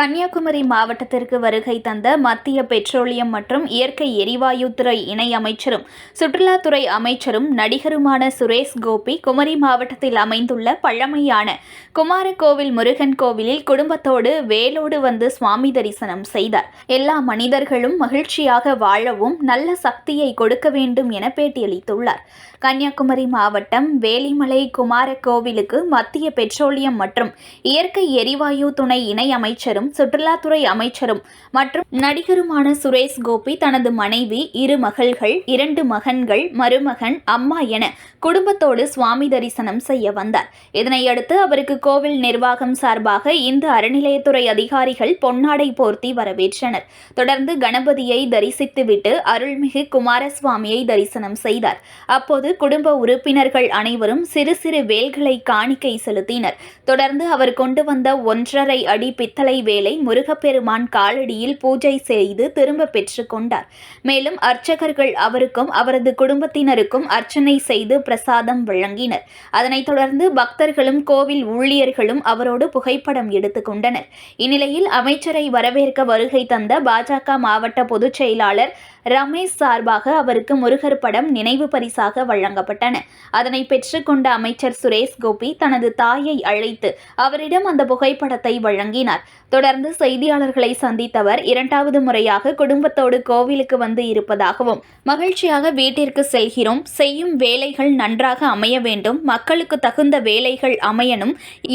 கன்னியாகுமரி மாவட்டத்திற்கு வருகை தந்த மத்திய பெட்ரோலியம் மற்றும் இயற்கை எரிவாயுத்துறை இணை அமைச்சரும் சுற்றுலாத்துறை அமைச்சரும் நடிகருமான சுரேஷ் கோபி குமரி மாவட்டத்தில் அமைந்துள்ள பழமையான குமாரகோவில் முருகன் கோவிலில் குடும்பத்தோடு வேலோடு வந்து சுவாமி தரிசனம் செய்தார். எல்லா மனிதர்களும் மகிழ்ச்சியாக வாழவும் நல்ல சக்தியை கொடுக்க வேண்டும் என பேட்டியளித்துள்ளார். கன்னியாகுமரி மாவட்டம் வேலிமலை குமாரகோவிலுக்கு மத்திய பெட்ரோலியம் மற்றும் இயற்கை எரிவாயு துணை இணை அமைச்சரும் சுற்றுலாத்துறை அமைச்சரும் மற்றும் நடிகருமான சுரேஷ் கோபி தனது மனைவி, 2 மகள்கள், 2 மகன்கள், மருமகன், அம்மா என குடும்பத்தோடு சுவாமி தரிசனம் செய்ய வந்தார். இதனையடுத்து அவருக்கு கோவில் நிர்வாகம் சார்பாக இந்து அறநிலையத்துறை அதிகாரிகள் பொன்னாடை போர்த்தி வரவேற்றனர். தொடர்ந்து கணபதியை தரிசித்துவிட்டு அருள்மிகு குமாரசுவாமியை தரிசனம் செய்தார். அப்போது குடும்ப உறுப்பினர்கள் அனைவரும் சிறு சிறு வேல்களை காணிக்கை செலுத்தினர். தொடர்ந்து அவர் கொண்டு வந்த 1.5 அடி பித்தளை வேலை முருகப்பெருமான் காலடியில் பூஜை செய்து திரும்ப பெற்றுக் கொண்டார். மேலும் அர்ச்சகர்கள் அவருக்கும் அவரது குடும்பத்தினருக்கும் அர்ச்சனை செய்து பிரசாதம் வழங்கினர். அதனைத் தொடர்ந்து பக்தர்களும் கோவில் ஊழியர்களும் அவரோடு புகைப்படம் எடுத்துக் கொண்டனர். இந்நிலையில் அமைச்சரை வரவேற்க வருகை தந்த பாஜக மாவட்ட பொதுச் செயலாளர் ரமேஷ் சார்பாக அவருக்கு முருகர் படம் நினைவு பரிசாக வழங்கப்பட்டன. அதனை பெற்றுக்கொண்ட அமைச்சர் சுரேஷ் கோபி தனது தாயை அழைத்து அவரிடம் அந்த புகைப்படத்தை வழங்கினார். தொடர்ந்து செய்தியாளர்களை சந்தித்தவர் 2வது முறையாக குடும்பத்தோடு கோவிலுக்கு வந்து இருப்பதாகவும், மகிழ்ச்சியாக வீட்டிற்கு செல்கிறோம், செய்யும் வேலைகள் நன்றாக அமைய வேண்டும், மக்களுக்கு தகுந்த வேலைகள் அமையணும்,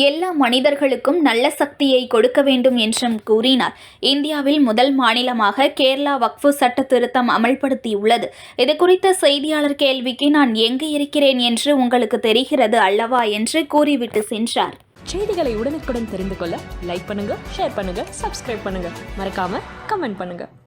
எல்லா மனிதர்களுக்கும் நல்ல சக்தியை கொடுக்க வேண்டும் என்றும் கூறினார். இந்தியாவில் முதல் மாநிலமாக கேரளா வக்ஃபு சட்ட திருத்தம் அமல்படுத்தியுள்ளது. இதுகுறித்த செய்தியாளர் கேள்விக்கு நான் எங்கு இருக்கிறேன் என்று உங்களுக்கு தெரிகிறது அல்லவா என்று கூறிவிட்டு சென்றார். செய்திகளை உடனுக்குடன் தெரிந்து கொள்ள லைக் பண்ணுங்க, ஷேர் பண்ணுங்க, சப்ஸ்கிரைப் பண்ணுங்க, மறக்காம கமெண்ட் பண்ணுங்க.